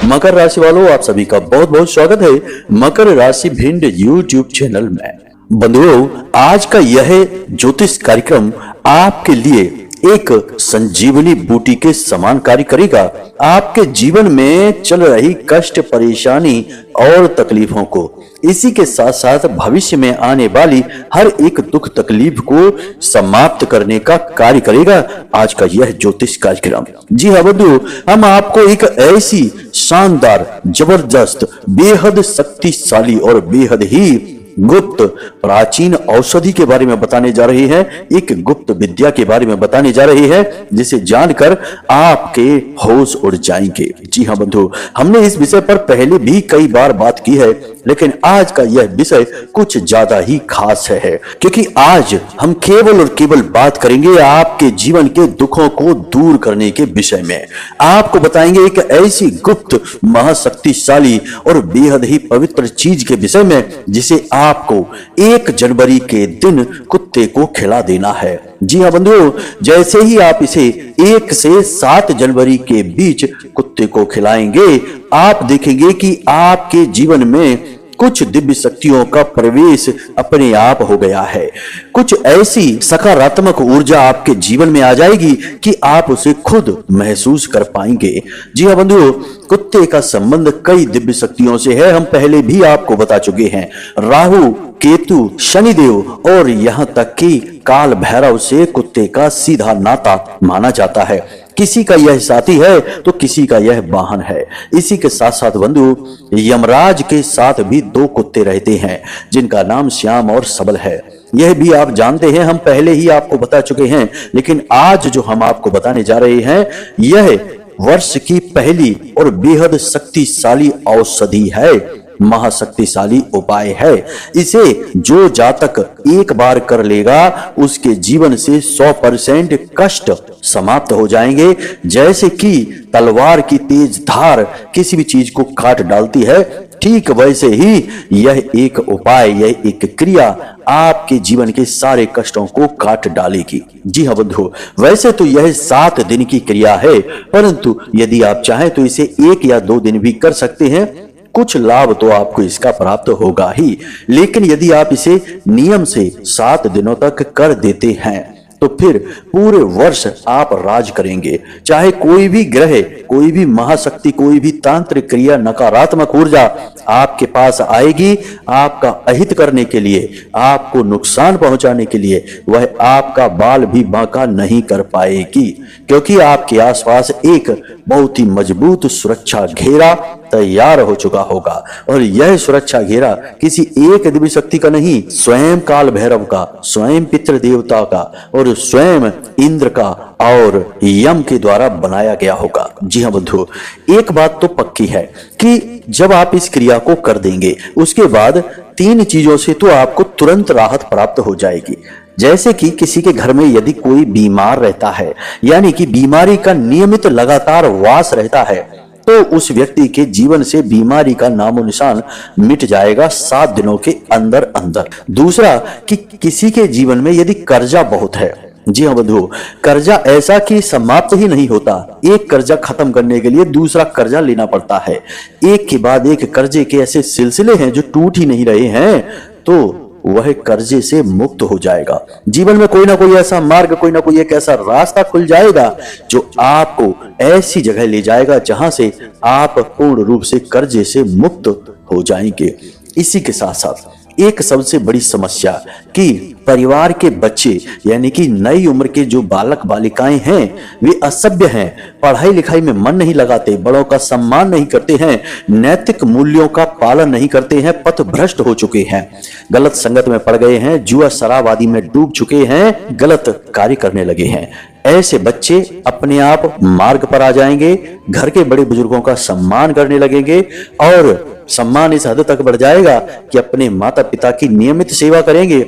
मकर राशि वालों, आप सभी का बहुत बहुत स्वागत है मकर राशि भिंड यूट्यूब चैनल में। बंधुओं, आज का यह ज्योतिष कार्यक्रम आपके लिए एक संजीवनी बूटी के समान कार्य करेगा। आपके जीवन में चल रही कष्ट, परेशानी और तकलीफों को, इसी के साथ साथ भविष्य में आने वाली हर एक दुख तकलीफ को समाप्त करने का कार्य करेगा आज का यह ज्योतिष कार्यक्रम। जी हाँ बंधुओं, हम आपको एक ऐसी शानदार, जबरदस्त, बेहद शक्तिशाली और बेहद ही गुप्त प्राचीन औषधि के बारे में बताने जा रहे हैं। एक गुप्त विद्या के बारे में बताने जा रहे हैं जिसे जानकर आपके होश उड़ जाएंगे। जी हाँ बंधु, हमने इस विषय पर पहले भी कई बार बात की है, लेकिन आज का यह विषय कुछ ज्यादा ही खास है, क्योंकि आज हम केवल और केवल बात करेंगे आपके जीवन के दुखों को दूर करने के विषय में। आपको बताएंगे एक ऐसी गुप्त, महाशक्तिशाली और बेहद ही पवित्र चीज के विषय में जिसे आपको 1 जनवरी के दिन कुत्ते को खिला देना है। जी हाँ बंधुओं, जैसे ही आप इसे 1 से 7 जनवरी के बीच कुत्ते को खिलाएंगे, आप देखेंगे कि आपके जीवन में कुछ दिव्य शक्तियों का प्रवेश अपने आप हो गया है। कुछ ऐसी सकारात्मक ऊर्जा आपके जीवन में आ जाएगी कि आप उसे खुद महसूस कर पाएंगे। जी हाँ बंधुओं, कुत्ते का संबंध कई दिव्य शक्तियों से है। हम पहले भी आपको बता चुके हैं। राहु, केतु, शनिदेव और यहाँ तक कि काल भैरव से कुत्ते का सीधा नाता माना जाता है। किसी का यह साथी है तो किसी का यह वाहन है। इसी के साथ साथ बंधु, यमराज के साथ भी 2 कुत्ते रहते हैं जिनका नाम श्याम और सबल है। यह भी आप जानते हैं, हम पहले ही आपको बता चुके हैं, लेकिन आज जो हम आपको बताने जा रहे हैं यह वर्ष की पहली और बेहद शक्तिशाली औषधि है, महाशक्तिशाली उपाय है। इसे जो जातक एक बार कर लेगा उसके जीवन से 100% कष्ट समाप्त हो जाएंगे। जैसे कि तलवार की तेज धार किसी भी चीज को काट डालती है, ठीक वैसे ही यह एक उपाय, यह एक क्रिया आपके जीवन के सारे कष्टों को काट डालेगी। जी हाँ बंधु, वैसे तो यह 7 दिन की क्रिया है, परंतु यदि आप चाहें तो इसे 1 या 2 दिन भी कर सकते हैं। कुछ लाभ तो आपको इसका प्राप्त होगा ही, लेकिन यदि आप इसे नियम से 7 दिनों तक कर देते हैं तो फिर पूरे वर्ष आप राज करेंगे। चाहे कोई भी ग्रह, कोई भी महाशक्ति, कोई भी तांत्रिक क्रिया, नकारात्मक ऊर्जा आपके पास आएगी आपका अहित करने के लिए, आपको नुकसान पहुंचाने के लिए, वह आपका बाल भी बांका नहीं कर पाएगी, क्योंकि आपके आसपास एक बहुत ही मजबूत सुरक्षा घेरा तैयार हो चुका होगा। और यह सुरक्षा घेरा किसी एक दिव्य शक्ति का नहीं, स्वयं काल भैरव का, स्वयं पितृ देवता का और स्वयं इंद्र का और यम के द्वारा बनाया गया होगा। जी हाँ बंधु, एक बात तो पक्की है कि जब आप इस क्रिया को कर देंगे उसके बाद 3 चीजों से तो आपको तुरंत राहत प्राप्त हो जाएगी। जैसे कि किसी के घर में यदि कोई बीमार रहता है, यानी कि बीमारी का नियमित लगातार वास रहता है, तो उस व्यक्ति के जीवन से बीमारी का नामो निशान मिट जाएगा 7 दिनों के अंदर अंदर। दूसरा कि किसी के जीवन में यदि कर्जा बहुत है, जी हाँ बंधुओं, कर्जा ऐसा कि समाप्त ही नहीं होता, एक कर्जा खत्म करने के लिए दूसरा कर्जा लेना पड़ता है, एक के बाद एक कर्जे के ऐसे सिलसिले हैं जो टूट ही नहीं रहे हैं, तो वह कर्जे से मुक्त हो जाएगा। जीवन में कोई ना कोई ऐसा मार्ग, कोई ना कोई एक ऐसा रास्ता खुल जाएगा जो आपको ऐसी जगह ले जाएगा जहां से आप पूर्ण रूप से कर्जे से मुक्त हो जाएंगे। इसी के साथ साथ एक सबसे बड़ी समस्या कि परिवार के बच्चे, यानी कि नई उम्र के जो बालक बालिकाएं हैं, वे असभ्य हैं, पढ़ाई लिखाई में मन नहीं लगाते, बड़ों का सम्मान नहीं करते हैं, नैतिक मूल्यों का पालन नहीं करते हैं, पथभ्रष्ट हो चुके हैं, गलत संगत में पड़ गए हैं, जुआ शराब आदि में डूब चुके हैं, गलत कार्य करने लगे हैं। ऐसे बच्चे अपने आप मार्ग पर आ जाएंगे, घर के बड़े बुजुर्गों का सम्मान करने लगेंगे और सम्मान इस हद तक बढ़ जाएगा कि अपने माता पिता की नियमित सेवा करेंगे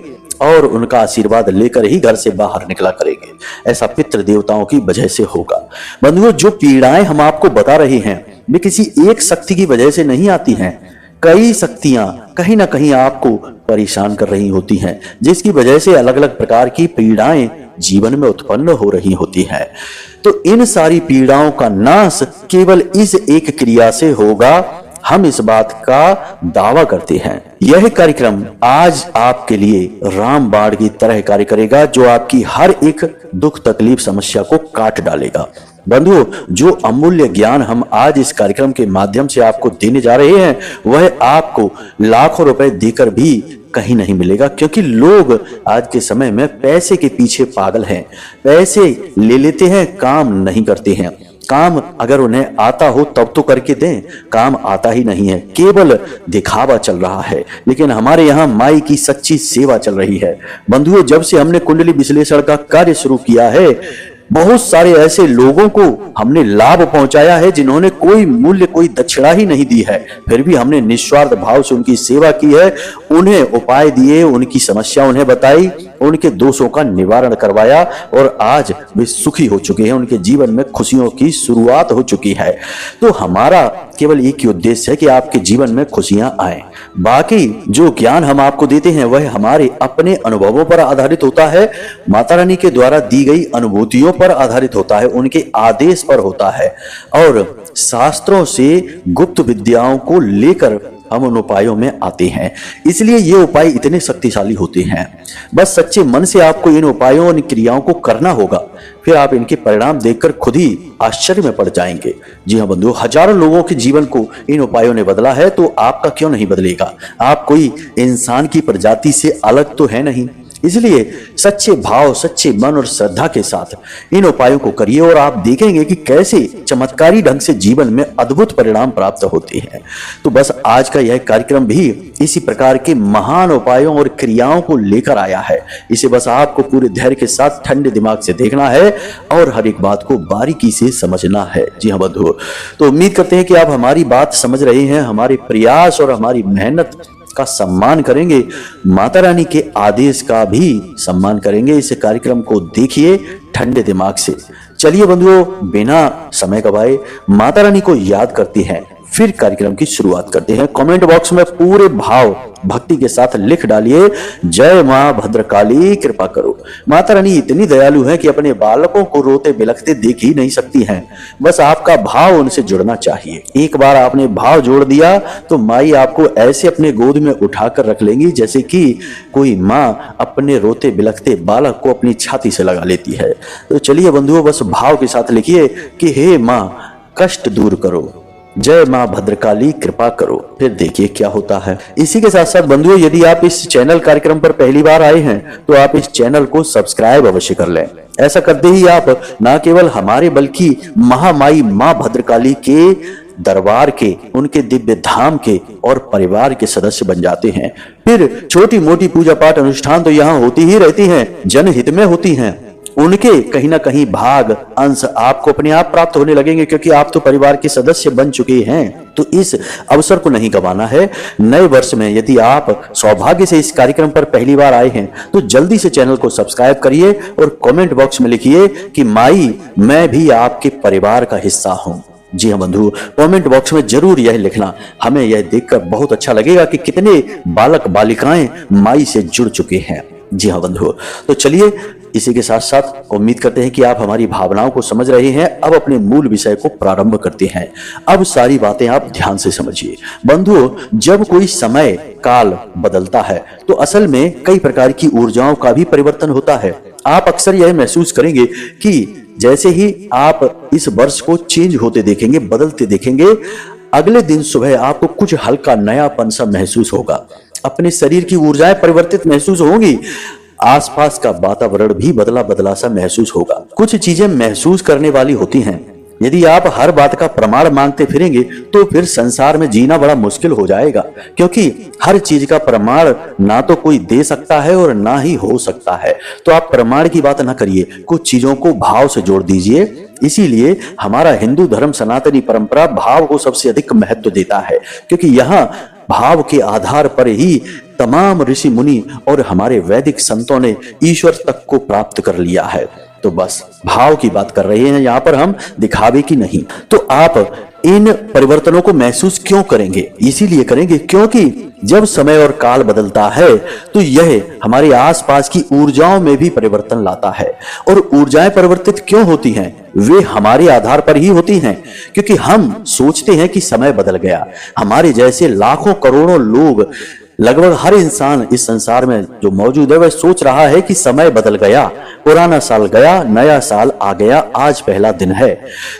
और उनका आशीर्वाद लेकर ही घर से बाहर निकला करेंगे। ऐसा पितृ देवताओं की वजह से होगा। बंधुओं, जो पीड़ाएं हम आपको बता रहे हैं वे किसी एक शक्ति की वजह से नहीं आती हैं। कई शक्तियां कहीं ना कहीं आपको परेशान कर रही होती हैं, जिसकी वजह से अलग अलग प्रकार की पीड़ाएं जीवन में उत्पन्न हो रही होती हैं। तो इन सारी पीड़ाओं का नाश केवल इस एक क्रिया से होगा, हम इस बात का दावा करते हैं। यह कार्यक्रम आज आपके लिए रामबाण की तरह कार्य करेगा, जो आपकी हर एक दुख तकलीफ समस्या को काट डालेगा। बंधुओं, जो अमूल्य ज्ञान हम आज इस कार्यक्रम के माध्यम से आपको देने जा रहे हैं, वह आपको लाखों रुपए देकर भी कहीं नहीं मिलेगा, क्योंकि लोग आज के समय में पैसे के पीछे पागल हैं। पैसे ले लेते हैं, काम नहीं करते हैं। काम अगर उन्हें आता हो तब तो करके दें, काम आता ही नहीं है, केवल दिखावा चल रहा है। लेकिन हमारे यहाँ माई की सच्ची सेवा चल रही है। बंधुओं, जब से हमने कुंडली विश्लेषण का कार्य शुरू किया है, बहुत सारे ऐसे लोगों को हमने लाभ पहुंचाया है जिन्होंने कोई मूल्य, कोई दक्षिणा ही नहीं दी है, फिर भी हमने निस्वार्थ भाव से उनकी सेवा की है, उन्हें उपाय दिए, उनकी समस्या उन्हें बताई, उनके दोषों का निवारण करवाया और आज वे सुखी हो चुके हैं, उनके जीवन में खुशियों की शुरुआत हो चुकी है। तो हमारा केवल एक ही उद्देश्य है कि आपके जीवन में खुशियां आए। बाकी जो ज्ञान हम आपको देते हैं वह हमारे अपने अनुभवों पर आधारित होता है, माता रानी के द्वारा दी गई अनुभूतियों पर आधारित होता है, उनके आदेश पर होता है और शास्त्रों से गुप्त विद्याओं को लेकर हम उन उपायों में आते हैं। इसलिए ये उपाय इतने शक्तिशाली होते हैं। बस सच्चे मन से आपको इन उपायों और क्रियाओं को करना होगा, फिर आप इनके परिणाम देखकर खुद ही आश्चर्य में पड़ जाएंगे। जी हाँ बंधुओं, हजारों लोगों के जीवन को इन उपायों ने बदला है, तो आपका क्यों नहीं बदलेगा? आप कोई इंसान की प्रजाति से अलग तो है नहीं। इसलिए सच्चे भाव, सच्चे मन और श्रद्धा के साथ इन उपायों को करिए और आप देखेंगे कि कैसे चमत्कारी ढंग से जीवन में अद्भुत परिणाम प्राप्त होते हैं। तो बस आज का यह कार्यक्रम भी इसी प्रकार के महान उपायों और क्रियाओं को लेकर आया है। इसे बस आपको पूरे धैर्य के साथ ठंडे दिमाग से देखना है और हर एक बात को बारीकी से समझना है। जी हाँ बंधुओं, तो उम्मीद करते हैं कि आप हमारी बात समझ रहे हैं, हमारे प्रयास और हमारी मेहनत का सम्मान करेंगे, माता रानी के आदेश का भी सम्मान करेंगे। इस कार्यक्रम को देखिए ठंडे दिमाग से। चलिए बंधुओं, बिना समय गवाए माता रानी को याद करते हैं, फिर कार्यक्रम की शुरुआत करते हैं। कमेंट बॉक्स में पूरे भाव भक्ति के साथ लिख डालिए, जय मां भद्रकाली कृपा करो। माता रानी इतनी दयालु है कि अपने बालकों को रोते बिलखते देख ही नहीं सकती हैं। बस आपका भाव उनसे जुड़ना चाहिए। एक बार आपने भाव जोड़ दिया तो माई आपको ऐसे अपने गोद में उठाकर रख लेंगी जैसे कि कोई माँ अपने रोते बिलखते बालक को अपनी छाती से लगा लेती है। तो चलिए बंधुओं, बस भाव के साथ लिखिए कि हे माँ कष्ट दूर करो, जय मां भद्रकाली कृपा करो, फिर देखिए क्या होता है। इसी के साथ साथ बंधुओं, यदि आप इस चैनल कार्यक्रम पर पहली बार आए हैं तो आप इस चैनल को सब्सक्राइब अवश्य कर लें। ऐसा करते ही आप न केवल हमारे बल्कि महामाई मां भद्रकाली के दरबार के, उनके दिव्य धाम के और परिवार के सदस्य बन जाते हैं। फिर छोटी मोटी पूजा पाठ अनुष्ठान तो यहाँ होती ही रहती हैं, जनहित में होती हैं। उनके कहीं ना कहीं भाग अंश आपको अपने आप प्राप्त होने लगेंगे, क्योंकि आप तो परिवार के सदस्य बन चुके हैं। तो इस अवसर को नहीं गंवाना है। नए वर्ष में यदि आप सौभाग्य से इस कार्यक्रम पर पहली बार आए हैं तो जल्दी से चैनल को सब्सक्राइब करिए और कमेंट बॉक्स में लिखिए कि माई मैं भी आपके परिवार का हिस्सा हूं। जी हाँ बंधु, कमेंट बॉक्स में जरूर यह लिखना। हमें यह देखकर बहुत अच्छा लगेगा कि कितने बालक बालिकाएं माई से जुड़ चुके हैं। जी हाँ बंधु, तो चलिए इसी के साथ साथ उम्मीद करते हैं कि आप हमारी भावनाओं को समझ रहे हैं। अब अपने मूल विषय को प्रारंभ करते हैं। अब सारी बातें आप ध्यान से समझिए। बंधुओं, जब कोई समय काल बदलता है तो असल में कई प्रकार की ऊर्जाओं का भी परिवर्तन होता है। आप अक्सर यह महसूस करेंगे कि जैसे ही आप इस वर्ष को चेंज होते देखेंगे, बदलते देखेंगे, अगले दिन सुबह आपको कुछ हल्का नयापन सा महसूस होगा। अपने शरीर की ऊर्जाएं परिवर्तित महसूस होंगी। आसपास का वातावरण भी बदला बदला सा महसूस होगा। कुछ चीजें महसूस करने वाली होती हैं। यदि आप हर बात का प्रमाण मांगते फिरेंगे तो फिर संसार में जीना बड़ा मुश्किल हो जाएगा, क्योंकि हर चीज का प्रमाण ना तो कोई दे सकता है और ना ही हो सकता है। तो आप प्रमाण की बात ना करिए, कुछ चीजों को भाव से जोड़ दीजिए। इसीलिए हमारा हिंदू धर्म सनातनी परंपरा भाव को सबसे अधिक महत्व देता है, क्योंकि यहाँ भाव के आधार पर ही तमाम ऋषि मुनि और हमारे वैदिक संतों ने ईश्वर तक को प्राप्त कर लिया है। तो बस भाव की बात कर रहे हैं यहां पर हम, दिखावे की नहीं। तो आप इन परिवर्तनों को महसूस क्यों करेंगे? इसीलिए करेंगे क्योंकि जब समय और काल बदलता है तो यह हमारे आसपास की ऊर्जाओं में भी परिवर्तन लाता है। और ऊर्जाएं परिवर्तित क्यों होती हैं? वे हमारे आधार पर ही होती हैं, क्योंकि हम सोचते हैं कि समय बदल गया। हमारे जैसे लाखों करोड़ों लोग, लगभग हर इंसान इस संसार में जो मौजूद है वह सोच रहा है कि समय बदल गया, पुराना साल गया, नया साल आ गया, आज पहला दिन है।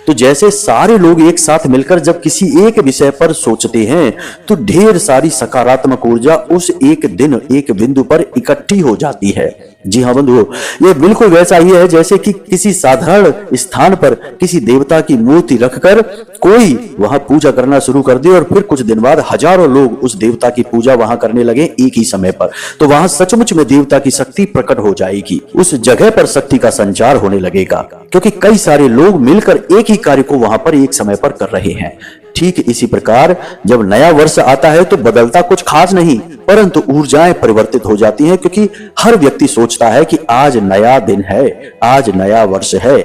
तो जैसे सारे लोग एक साथ मिलकर जब किसी एक विषय पर सोचते हैं तो ढेर सारी सकारात्मक ऊर्जा उस एक दिन एक बिंदु पर इकट्ठी हो जाती है। जी हाँ बंधुओं, यह बिल्कुल वैसा ही है जैसे कि किसी साधारण स्थान पर किसी देवता की मूर्ति रखकर कोई वहां पूजा करना शुरू कर दे और फिर कुछ दिन बाद हजारों लोग उस देवता की पूजा वहां करने लगे एक ही समय पर, तो वहां सचमुच में देवता की शक्ति प्रकट हो जाएगी। उस जगह पर शक्ति का संचार होने लगेगा, क्योंकि कई सारे लोग मिलकर एक ही कार्य को वहां पर एक समय पर कर रहे हैं। ठीक इसी प्रकार जब नया वर्ष आता है तो बदलता कुछ खास नहीं, परंतु ऊर्जाएं परिवर्तित हो जाती हैं, क्योंकि हर व्यक्ति सोचता है कि आज नया दिन है, आज नया वर्ष है।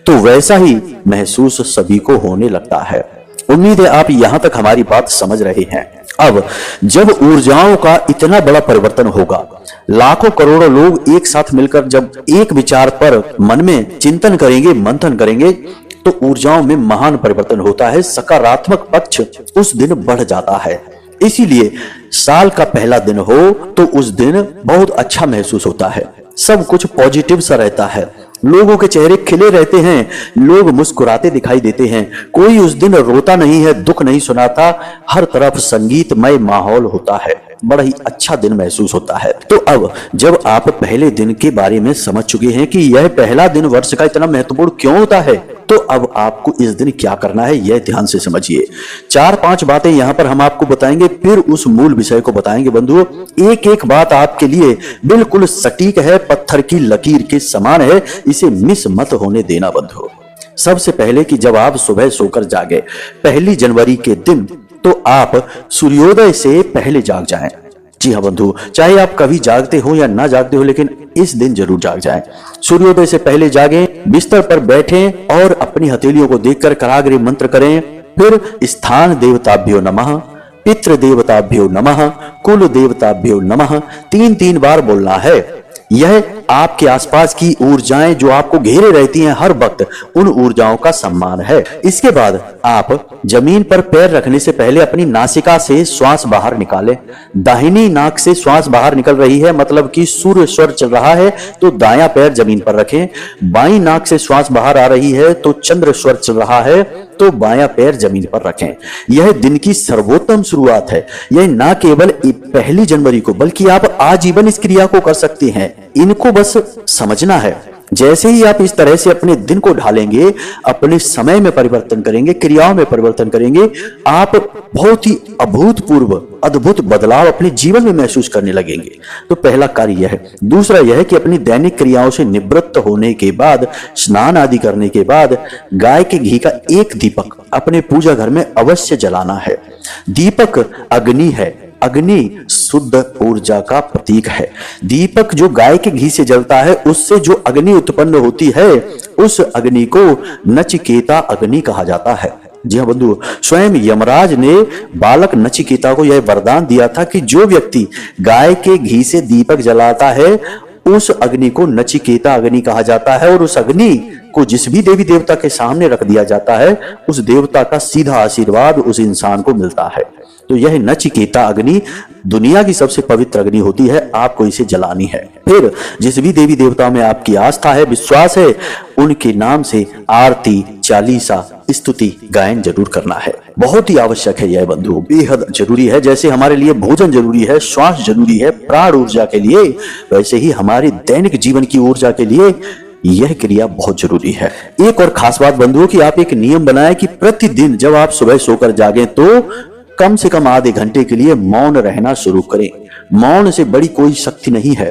तो वैसा ही महसूस सभी को होने लगता है। उम्मीद है आप यहां तक हमारी बात समझ रहे हैं। अब जब ऊर्जाओं का इतना बड़ा परिवर्तन होगा, लाखों करोड़ों लोग एक साथ मिलकर जब एक विचार पर मन में चिंतन करेंगे, मंथन करेंगे, तो ऊर्जाओं में महान परिवर्तन होता है। सकारात्मक पक्ष उस दिन बढ़ जाता है। इसीलिए साल का पहला दिन हो तो उस दिन बहुत अच्छा महसूस होता है, सब कुछ पॉजिटिव सा रहता है, लोगों के चेहरे खिले रहते हैं, लोग मुस्कुराते दिखाई देते हैं, कोई उस दिन रोता नहीं है, दुख नहीं सुनाता, हर तरफ संगीतमय माहौल होता है, बड़ा ही अच्छा दिन महसूस होता है। तो अब जब आप पहले दिन के बारे में समझ चुके हैं कि यह पहला दिन वर्ष का इतना महत्वपूर्ण क्यों होता है, तो अब आपको इस दिन क्या करना है यह ध्यान से समझिए। 4-5 बातें यहां पर हम आपको बताएंगे, फिर उस मूल विषय को बताएंगे बंधुओं। एक एक बात आपके लिए बिल्कुल सटीक है, पत्थर की लकीर के समान है, इसे मिस मत होने देना बंधुओं। सबसे पहले कि जब आप सुबह सोकर जागे 1 जनवरी के दिन, तो आप सूर्योदय से पहले जाग जाएं। जी हाँ बंधु, चाहे आप कभी जागते हो या ना जागते हो, लेकिन इस दिन जरूर जाग जाएं। सूर्योदय से पहले जागें, बिस्तर पर बैठें और अपनी हथेलियों को देखकर कराग्रे मंत्र करें। फिर स्थान देवताभ्यो नमः, पितृ देवताभ्यो नमः, कुल देवताभ्यो नमः 3-3 बार बोलना है। यह आपके आसपास की ऊर्जाएं जो आपको घेरे रहती हैं हर वक्त, उन ऊर्जाओं का सम्मान है। इसके बाद आप जमीन पर पैर रखने से पहले अपनी नासिका से श्वास बाहर निकालें। दाहिनी नाक से श्वास बाहर निकल रही है, मतलब कि सूर्य स्वर चल रहा है, तो दायां पैर जमीन पर रखें। बाईं नाक से श्वास बाहर आ रही है तो चंद्र स्वर चल रहा है, तो बायां पैर जमीन पर रखें। यह दिन की सर्वोत्तम शुरुआत है। यह ना केवल 1 जनवरी को, बल्कि आप आजीवन इस क्रिया को कर सकते हैं। इनको बस समझना है। जैसे ही आप इस तरह से अपने दिन को ढालेंगे, अपने समय में परिवर्तन करेंगे, क्रियाओं में परिवर्तन करेंगे, आप बहुत ही अभूतपूर्व अद्भुत बदलाव अपने जीवन में महसूस करने लगेंगे। तो पहला कार्य यह है। दूसरा यह है कि अपनी दैनिक क्रियाओं से निवृत्त होने के बाद, स्नान आदि करने के बाद, गाय के घी का एक दीपक अपने पूजा घर में अवश्य जलाना है। दीपक अग्नि है, अग्नि शुद्ध ऊर्जा का प्रतीक है। दीपक जो गाय के घी से जलता है, उससे जो अग्नि उत्पन्न होती है, उस अग्नि को नचिकेता अग्नि कहा जाता है। जी हाँ बंधु, स्वयं यमराज ने बालक नचिकेता को यह वरदान दिया था कि जो व्यक्ति गाय के घी से दीपक जलाता है, उस अग्नि को नचिकेता अग्नि कहा जाता है, और उस अग्नि को जिस भी देवी देवता के सामने रख दिया जाता है, उस देवता का सीधा आशीर्वाद उस इंसान को मिलता है। तो यह नचिकेता अग्नि दुनिया की सबसे पवित्र अग्नि होती है, आपको इसे जलानी है। फिर जिस भी देवी देवता में आपकी आस्था है, विश्वास है, उनके नाम से आरती, चालीसा, स्तुति गायन जरूर करना है। बहुत ही आवश्यक है यह बंधुओं, बेहद जरूरी है। जैसे हमारे लिए भोजन जरूरी है, श्वास जरूरी है प्राण ऊर्जा के लिए, वैसे ही हमारे दैनिक जीवन की ऊर्जा के लिए यह क्रिया बहुत जरूरी है। एक और खास बात बंधुओं कि आप एक नियम बनाएं कि प्रतिदिन जब आप सुबह सोकर जागें तो कम से कम आधे घंटे के लिए मौन रहना शुरू करें। मौन से बड़ी कोई शक्ति नहीं है।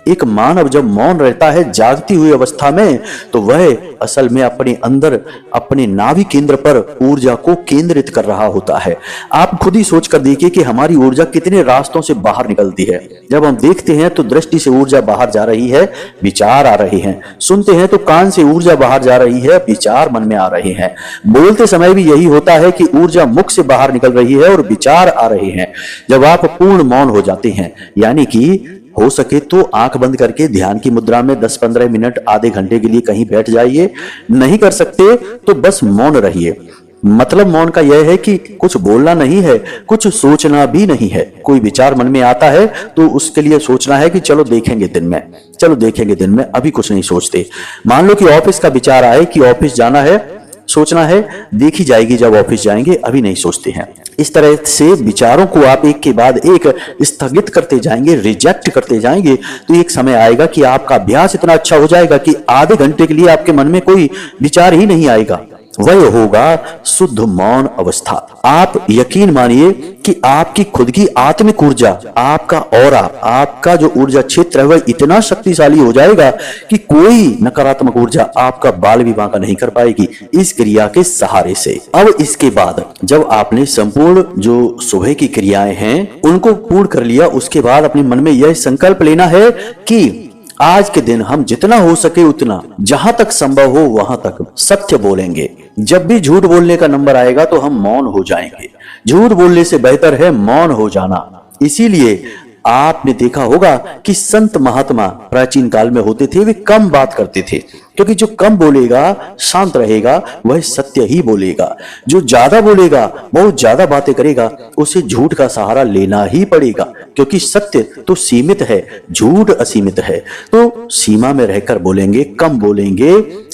एक मानव जब मौन रहता है जागती हुई अवस्था में, तो वह असल में अपने अंदर अपने नाभि केंद्र पर ऊर्जा को केंद्रित कर रहा होता है। आप खुद ही सोच कर देखिए कि हमारी ऊर्जा कितने रास्तों से बाहर निकलती है। जब हम देखते हैं तो दृष्टि से ऊर्जा बाहर जा रही है, विचार आ रहे हैं। सुनते हैं तो कान से ऊर्जा बाहर जा रही है, विचार मन में आ रहे हैं। बोलते समय भी यही होता है कि ऊर्जा मुख से बाहर निकल रही है और विचार आ रहे हैं। जब आप पूर्ण मौन हो जाते हैं, यानी कि हो सके तो आंख बंद करके ध्यान की मुद्रा में 10-15 मिनट, आधे घंटे के लिए कहीं बैठ जाइए। नहीं कर सकते तो बस मौन रहिए। मतलब मौन का यह है कि कुछ बोलना नहीं है, कुछ सोचना भी नहीं है। कोई विचार मन में आता है तो उसके लिए सोचना है कि चलो देखेंगे दिन में, चलो देखेंगे दिन में, अभी कुछ नहीं सोचते। मान लो कि ऑफिस का विचार आए कि ऑफिस जाना है, सोचना है देखी जाएगी जब ऑफिस जाएंगे, अभी नहीं सोचते हैं। इस तरह से विचारों को आप एक के बाद एक स्थगित करते जाएंगे, रिजेक्ट करते जाएंगे, तो एक समय आएगा कि आपका अभ्यास इतना अच्छा हो जाएगा कि आधे घंटे के लिए आपके मन में कोई विचार ही नहीं आएगा। वह होगा शुद्ध मौन अवस्था। आप यकीन मानिए कि आपकी खुद की आत्मिक ऊर्जा, आपका ऑरा, आपका जो ऊर्जा क्षेत्र है वह इतना शक्तिशाली हो जाएगा कि कोई नकारात्मक ऊर्जा आपका बाल भी बांका नहीं कर पाएगी इस क्रिया के सहारे से। अब इसके बाद जब आपने संपूर्ण जो सुबह की क्रियाएं हैं उनको पूर्ण कर लिया, उसके बाद अपने मन में यह संकल्प लेना है कि आज के दिन हम जितना हो सके उतना, जहां तक संभव हो वहां तक सत्य बोलेंगे। जब भी झूठ बोलने का नंबर आएगा तो हम मौन हो जाएंगे। झूठ बोलने से बेहतर है मौन हो जाना। इसीलिए आपने देखा होगा कि संत महात्मा प्राचीन काल में होते थे, वे कम बात करते थे, क्योंकि जो कम बोलेगा, शांत रहेगा, वह सत्य ही बोलेगा। जो ज्यादा बोलेगा, बहुत ज्यादा बातें करेगा, उसे झूठ का सहारा लेना ही पड़ेगा, क्योंकि सत्य तो सीमित है, झूठ असीमित है। तो सीमा में रहकर बोलेंगे, कम बोलेंगे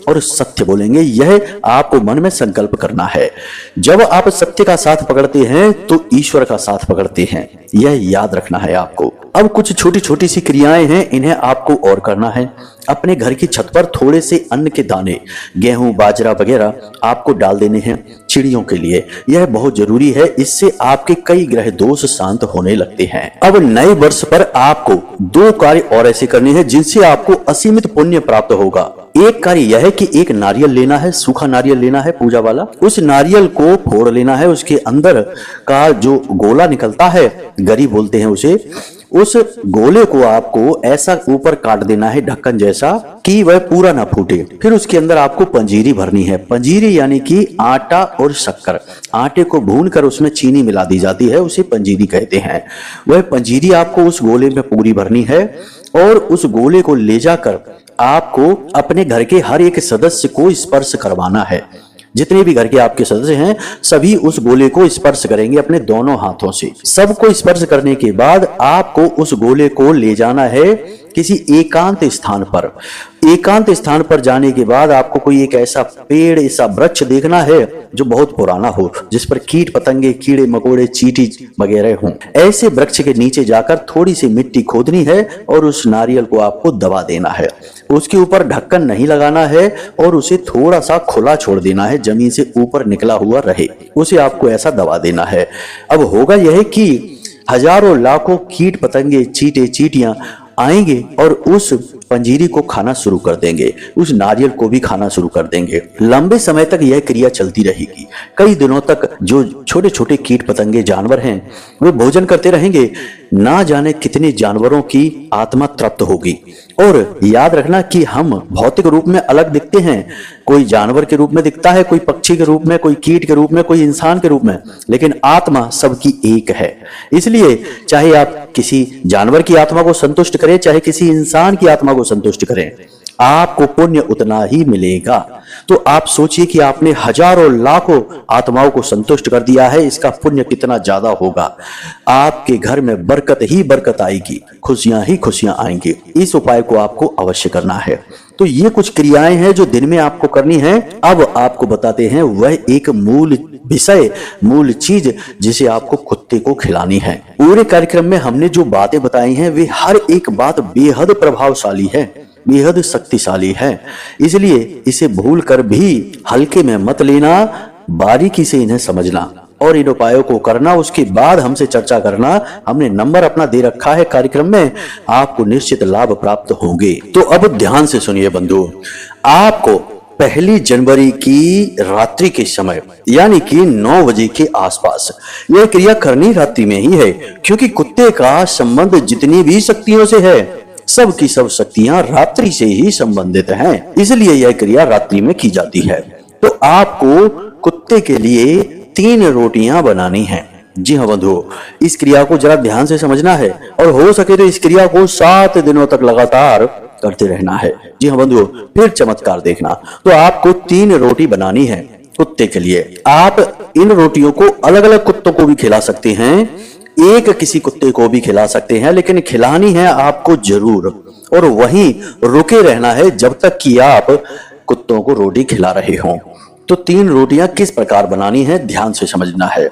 और सत्य बोलेंगे। यह आपको मन में संकल्प करना है। जब आप सत्य का साथ पकड़ते हैं तो ईश्वर का साथ पकड़ते हैं, यह याद रखना है आपको। अब कुछ छोटी छोटी सी क्रियाएं हैं, इन्हें आपको और करना है। अपने घर की छत पर थोड़े से अन्न के दाने, गेहूं, बाजरा वगैरह आपको डाल देने हैं चिड़ियों के लिए। यह बहुत जरूरी है, इससे आपके कई ग्रह दोष शांत होने लगते हैं। अब नए वर्ष पर आपको 2 कार्य और ऐसे करने हैं जिनसे आपको असीमित पुण्य प्राप्त होगा। एक कार्य यह है कि एक नारियल लेना है, सूखा नारियल लेना है पूजा वाला। उस नारियल को फोड़ लेना है, उसके अंदर का जो गोला निकलता है, गरी बोलते हैं उसे, उस गोले को आपको ऐसा ऊपर काट देना है ढक्कन जैसा कि वह पूरा ना फूटे। फिर उसके अंदर आपको पंजीरी भरनी है। पंजीरी यानी कि आटा और शक्कर। आटे को भूनकर उसमें चीनी मिला दी जाती है, उसे पंजीरी कहते हैं। वह पंजीरी आपको उस गोले में पूरी भरनी है और उस गोले को ले जाकर आपको अपने घर के हर एक सदस्य को स्पर्श करवाना है। जितने भी घर के आपके सदस्य हैं सभी उस गोले को स्पर्श करेंगे अपने दोनों हाथों से। सबको स्पर्श करने के बाद आपको उस गोले को ले जाना है किसी एकांत स्थान पर। एकांत स्थान पर जाने के बाद आपको कोई एक ऐसा पेड़, ऐसा वृक्ष देखना है जो बहुत पुराना हो, जिस पर कीट पतंगे, कीड़े मकोड़े, चींटी वगैरह हों। ऐसे वृक्ष के नीचे जाकर थोड़ी सी मिट्टी खोदनी है और उस नारियल को आपको दबा देना है। उसके ऊपर ढक्कन नहीं लगाना है और उसे थोड़ा सा खुला छोड़ देना है, जमीन से ऊपर निकला हुआ रहे। उसे आपको ऐसा दबा देना है। अब होगा यह कि हजारों लाखों कीट पतंगे, चींटे, चींटियां आएंगे और उस पंजीरी को खाना शुरू कर देंगे, उस नारियल को भी खाना शुरू कर देंगे। लंबे समय तक यह क्रिया चलती रहेगी। कई दिनों तक जो छोटे छोटे कीट पतंगे जानवर हैं वे भोजन करते रहेंगे। ना जाने कितने जानवरों की आत्मा तृप्त होगी। और याद रखना कि हम भौतिक रूप में अलग दिखते हैं। कोई जानवर के रूप में दिखता है, कोई पक्षी के रूप में, कोई कीट के रूप में, कोई इंसान के रूप में, लेकिन आत्मा सबकी एक है। इसलिए चाहे आप किसी जानवर की आत्मा को संतुष्ट करें, चाहे किसी इंसान की आत्मा को संतुष्ट करें, आपको पुण्य उतना ही मिलेगा। तो आप सोचिए कि आपने हजारों लाखों आत्माओं को संतुष्ट कर दिया है, इसका पुण्य कितना ज्यादा होगा। आपके घर में बरकत ही बरकत आएगी, खुशियां ही खुशियां आएंगी। इस उपाय को आपको अवश्य करना है। तो ये कुछ क्रियाएं हैं जो दिन में आपको करनी है। अब आपको बताते हैं वह एक मूल विषय, मूल चीज जिसे आपको कुत्ते को खिलानी है। पूरे कार्यक्रम में हमने जो बातें बताई हैं वे हर एक बात बेहद प्रभावशाली है, बेहद शक्तिशाली है। इसलिए इसे भूल कर भी हल्के में मत लेना, बारीकी से इन्हें समझना। और इन उपायों को करना, उसके बाद हमसे चर्चा करना। हमने नंबर अपना दे रखा है कार्यक्रम में, आपको निश्चित लाभ प्राप्त होंगे। तो अब ध्यान से सुनिए बंधु, आपको 1 जनवरी की रात्रि के समय यानी कि 9 बजे के आसपास यह क्रिया करनी रात्रि में ही है, क्योंकि कुत्ते का संबंध जितनी भी शक्तियों से है, सब की सब शक्तियां रात्रि से ही संबंधित हैं, इसलिए यह क्रिया रात्रि में की जाती है। तो आपको कुत्ते के लिए 3 रोटियां बनानी हैं। जी हाँ बंधु, इस क्रिया को जरा ध्यान से समझना है और हो सके तो इस क्रिया को 7 दिनों तक लगातार करते रहना है। जी हाँ बंधु, फिर चमत्कार देखना। तो आपको 3 रोटी बनानी है कुत्ते के लिए। आप इन रोटियों को अलग अलग कुत्तों को भी खिला सकते हैं, एक किसी कुत्ते को भी खिला सकते हैं, लेकिन खिलानी है आपको जरूर और वहीं रुके रहना है जब तक कि आप कुत्तों को रोटी खिला रहे हों। तो 3 रोटियां किस प्रकार बनानी है ध्यान से समझना है।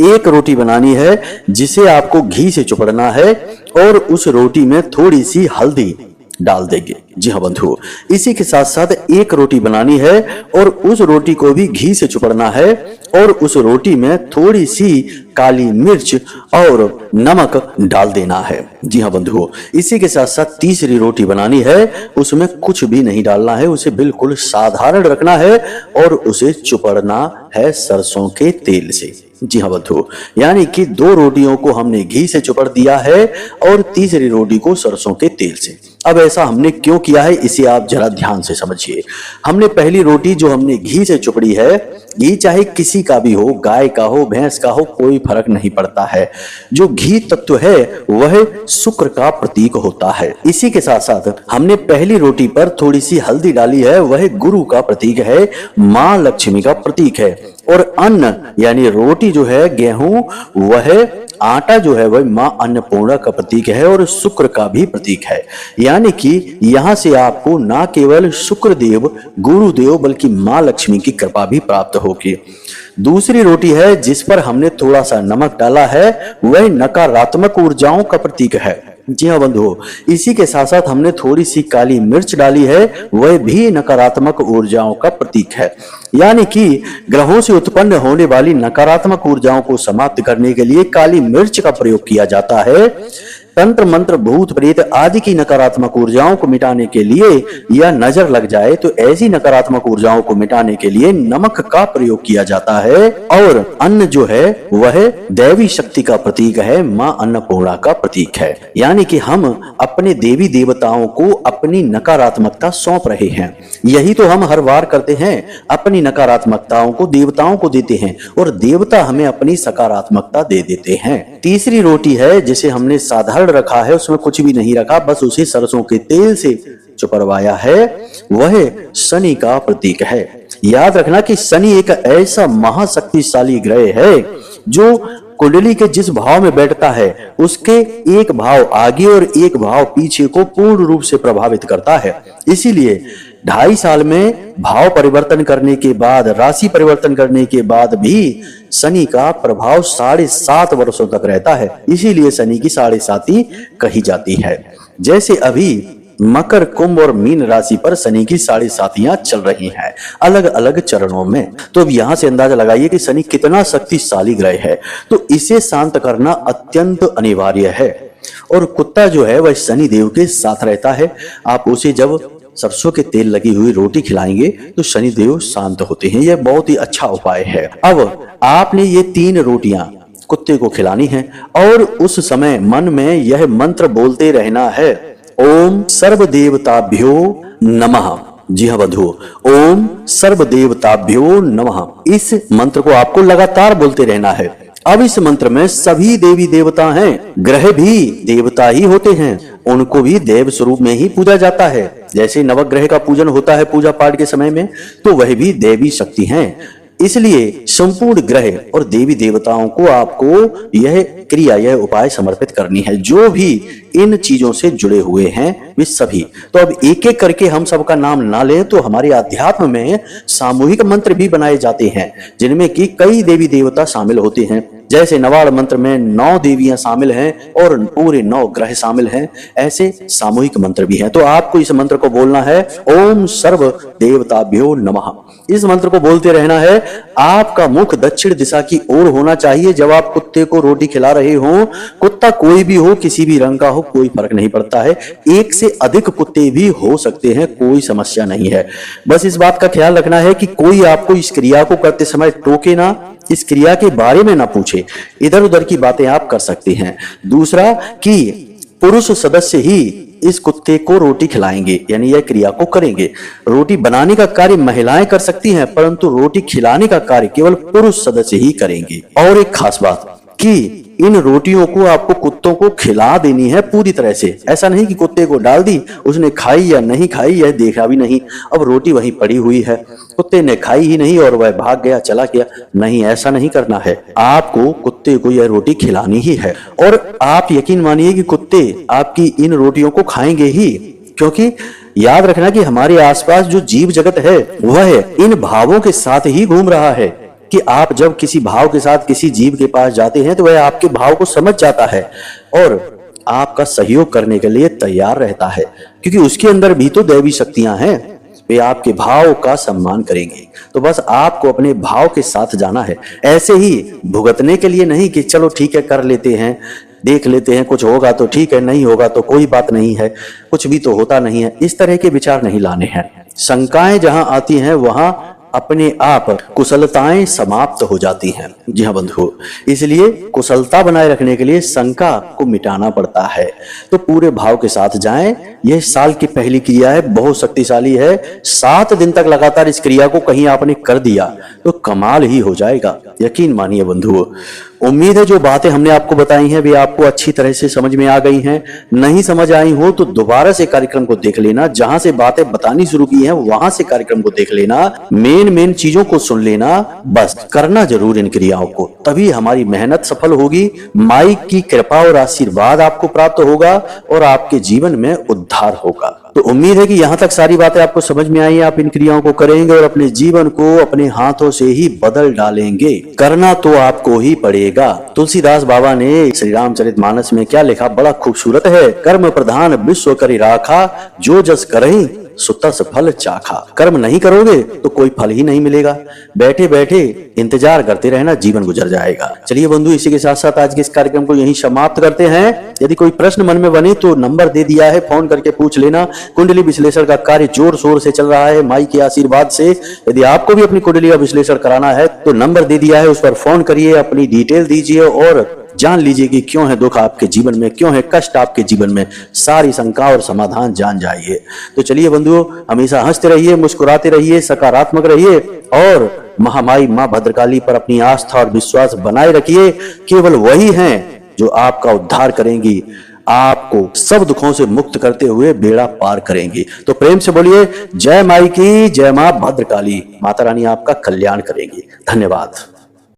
एक रोटी बनानी है जिसे आपको घी से चुपड़ना है और उस रोटी में थोड़ी सी हल्दी डाल देंगे। जी हाँ बंधु, इसी के साथ साथ एक रोटी बनानी है और उस रोटी को भी घी से चुपड़ना है और उस रोटी में थोड़ी सी काली मिर्च और नमक डाल देना है। जी हाँ बंधु, इसी के साथ साथ तीसरी रोटी बनानी है, उसमें कुछ भी नहीं डालना है, उसे बिल्कुल साधारण रखना है और उसे चुपड़ना है सरसों के तेल से। जी हाँ बंधु, यानी कि 2 रोटियों को हमने घी से चुपड़ दिया है और तीसरी रोटी को सरसों के तेल से। अब ऐसा हमने क्यों किया है इसे आप जरा ध्यान से समझिए। हमने पहली रोटी जो हमने घी से चुपड़ी है, घी चाहे किसी का भी हो, गाय का हो, भैंस का हो, कोई फर्क नहीं पड़ता है। जो घी तत्व है वह शुक्र का प्रतीक होता है। इसी के साथ साथ हमने पहली रोटी पर थोड़ी सी हल्दी डाली है, वह गुरु का प्रतीक है, मां लक्ष्मी का प्रतीक है। और अन्न यानी रोटी जो है, गेहूं, वह आटा जो है वह मां अन्नपूर्णा का प्रतीक है और शुक्र का भी प्रतीक है। यानी कि यहां से आपको ना केवल शुक्र देव, गुरुदेव, बल्कि मां लक्ष्मी की कृपा भी प्राप्त होगी। दूसरी रोटी है जिस पर हमने थोड़ा सा नमक डाला है, वह नकारात्मक ऊर्जाओं का प्रतीक है। जी हाँ बंधु, इसी के साथ साथ हमने थोड़ी सी काली मिर्च डाली है, वह भी नकारात्मक ऊर्जाओं का प्रतीक है। यानी कि ग्रहों से उत्पन्न होने वाली नकारात्मक ऊर्जाओं को समाप्त करने के लिए काली मिर्च का प्रयोग किया जाता है। तंत्र मंत्र, भूत प्रेत आदि की नकारात्मक ऊर्जाओं को मिटाने के लिए या नजर लग जाए तो ऐसी नकारात्मक ऊर्जाओं को मिटाने के लिए नमक का प्रयोग किया जाता है। और अन्न जो है वह दैवी शक्ति का प्रतीक है, मां अन्नपूर्णा का प्रतीक है। यानी कि हम अपने देवी देवताओं को अपनी नकारात्मकता सौंप रहे हैं। यही तो हम हर बार करते हैं, अपनी नकारात्मकताओं को देवताओं को देते हैं और देवता हमें अपनी सकारात्मकता दे देते हैं। तीसरी रोटी है जिसे हमने साधारण रखा है, उसमें कुछ भी नहीं रखा, बस उसे सरसों के तेल से चुपड़वाया है, वह शनि का प्रतीक है। याद रखना कि शनि एक ऐसा महाशक्तिशाली ग्रह है जो कुंडली के जिस भाव में बैठता है उसके एक भाव आगे और एक भाव पीछे को पूर्ण रूप से प्रभावित करता है। इसीलिए 2.5 साल में भाव परिवर्तन करने के बाद, राशि परिवर्तन करने के बाद भी शनि का प्रभाव 7.5 वर्षों तक रहता है। इसीलिए शनि की 7.5 कही जाती है। जैसे अभी मकर, कुंभ और मीन राशि पर शनि की 7.5 चल रही हैं, अलग अलग चरणों में। तो अब यहां से अंदाजा लगाइए कि शनि कितना शक्तिशाली ग्रह है। तो इसे शांत करना अत्यंत अनिवार्य है। और कुत्ता जो है वह शनि देव के साथ रहता है। आप उसे जब सरसों के तेल लगी हुई रोटी खिलाएंगे तो शनि देव शांत होते हैं। यह बहुत ही अच्छा उपाय है। अब आपने ये 3 रोटियां कुत्ते को खिलानी है और उस समय मन में यह मंत्र बोलते रहना है, ओम सर्व देवताभ्यो नमः। जी हाँ बंधु, ओम सर्व देवताभ्यो नमः। इस मंत्र को आपको लगातार बोलते रहना है। अब इस मंत्र में सभी देवी देवता हैं, ग्रह भी देवता ही होते हैं, उनको भी देव स्वरूप में ही पूजा जाता है। जैसे नवग्रह का पूजन होता है पूजा पाठ के समय में, तो वह भी देवी शक्ति हैं। इसलिए संपूर्ण ग्रह और देवी देवताओं को आपको यह क्रिया, यह उपाय समर्पित करनी है। जो भी इन चीजों से जुड़े हुए हैं वे सभी। तो अब एक एक करके हम सबका नाम ना लें तो हमारे अध्यात्म में सामूहिक मंत्र भी बनाए जाते हैं जिनमें कि कई देवी देवता शामिल होते हैं। जैसे नवाड़ मंत्र में 9 देवियां शामिल हैं और पूरे 9 ग्रह शामिल हैं, ऐसे सामूहिक मंत्र भी हैं। तो आपको इस मंत्र को बोलना है, ओम सर्व देवताभ्यो नमः। इस मंत्र को बोलते रहना है। आपका मुख दक्षिण दिशा की ओर होना चाहिए जब आप कुत्ते को रोटी खिला रहे हो। कुत्ता कोई भी हो, किसी भी रंग का हो, कोई फर्क नहीं पड़ता है। एक से अधिक कुत्ते भी हो सकते हैं, कोई समस्या नहीं है। बस इस बात का ख्याल रखना है कि कोई आपको इस क्रिया को करते समय टोके ना, इस क्रिया के बारे में ना पूछे, इधर उधर की बातें आप कर सकते हैं। दूसरा कि पुरुष सदस्य ही इस कुत्ते को रोटी खिलाएंगे, यानी यह क्रिया को करेंगे। रोटी बनाने का कार्य महिलाएं कर सकती हैं, परंतु रोटी खिलाने का कार्य केवल पुरुष सदस्य ही करेंगे। और एक खास बात कि इन रोटियों को आपको कुत्तों को खिला देनी है पूरी तरह से। ऐसा नहीं कि कुत्ते को डाल दी, उसने खाई या नहीं खाई यह देखा भी नहीं, अब रोटी वहीं पड़ी हुई है, कुत्ते ने खाई ही नहीं और वह भाग गया, चला गया। नहीं, ऐसा नहीं करना है। आपको कुत्ते को यह रोटी खिलानी ही है और आप यकीन मानिए कि कुत्ते आपकी इन रोटियों को खाएंगे ही, क्योंकि याद रखना कि हमारे आसपास जो जीव जगत है वह इन भावों के साथ ही घूम रहा है कि आप जब किसी भाव के साथ किसी जीव के पास जाते हैं तो वह आपके भाव को समझ जाता है और आपका सहयोग करने के लिए तैयार रहता है, क्योंकि उसके अंदर भी तो दैवी शक्तियां हैं। वे आपके भाव का सम्मान करेंगे। तो बस आपको अपने भाव के साथ जाना है, ऐसे ही भुगतने के लिए नहीं कि चलो ठीक है कर लेते हैं, देख लेते हैं, कुछ होगा तो ठीक है, नहीं होगा तो कोई बात नहीं है, कुछ भी तो होता नहीं है। इस तरह के विचार नहीं लाने हैं। शंकाएं जहां आती हैं वहां अपने आप कुशलताएं समाप्त हो जाती हैं। जी हाँ बंधु, इसलिए कुशलता बनाए रखने के लिए शंका को मिटाना पड़ता है। तो पूरे भाव के साथ जाएं। यह साल की पहली क्रिया है, बहुत शक्तिशाली है। 7 दिन तक लगातार इस क्रिया को कहीं आपने कर दिया तो कमाल ही हो जाएगा, यकीन मानिए बंधुओं। उम्मीद है जो बातें हमने आपको बताई हैं वे आपको अच्छी तरह से समझ में आ गई हैं। नहीं समझ आई हो तो दोबारा से कार्यक्रम को देख लेना, जहां से बातें बतानी शुरू की हैं वहां से कार्यक्रम को देख लेना, मेन चीजों को सुन लेना। बस करना जरूर इन क्रियाओं को, तभी हमारी मेहनत सफल होगी। माई की कृपा और आशीर्वाद आपको प्राप्त होगा और आपके जीवन में उद्धार होगा। तो उम्मीद है कि यहाँ तक सारी बातें आपको समझ में आई। आप इन क्रियाओं को करेंगे और अपने जीवन को अपने हाथों से ही बदल डालेंगे। करना तो आपको ही पड़ेगा। तुलसीदास बाबा ने श्री रामचरितमानस में क्या लिखा, बड़ा खूबसूरत है। कर्म प्रधान विश्व करि राखा, जो जस करहि सो तस फल चाखा। कर्म नहीं करोगे तो कोई फल ही नहीं मिलेगा। बैठे बैठे इंतजार करते रहना, जीवन गुजर जाएगा। चलिए बंधु, इसी के साथ साथ आज के इस कार्यक्रम को यहीं समाप्त करते हैं। यदि कोई प्रश्न मन में बने तो नंबर दे दिया है, फोन करके पूछ लेना। कुंडली विश्लेषण का कार्य जोर शोर से चल रहा है माई के आशीर्वाद से। यदि आपको भी अपनी कुंडली का विश्लेषण कराना है तो नंबर दे दिया है, उस पर फोन करिए, अपनी डिटेल दीजिए और जान लीजिए कि क्यों है दुख आपके जीवन में, क्यों है कष्ट आपके जीवन में। सारी शंका और समाधान जान जाइए। तो चलिए बंधुओं, हमेशा हंसते रहिए, मुस्कुराते रहिए, सकारात्मक रहिए और महामाई मां भद्रकाली पर अपनी आस्था और विश्वास बनाए रखिए। केवल वही हैं जो आपका उद्धार करेंगी, आपको सब दुखों से मुक्त करते हुए बेड़ा पार करेंगी। तो प्रेम से बोलिए जय माई की, जय मां भद्रकाली। माता रानी आपका कल्याण करेंगी। धन्यवाद।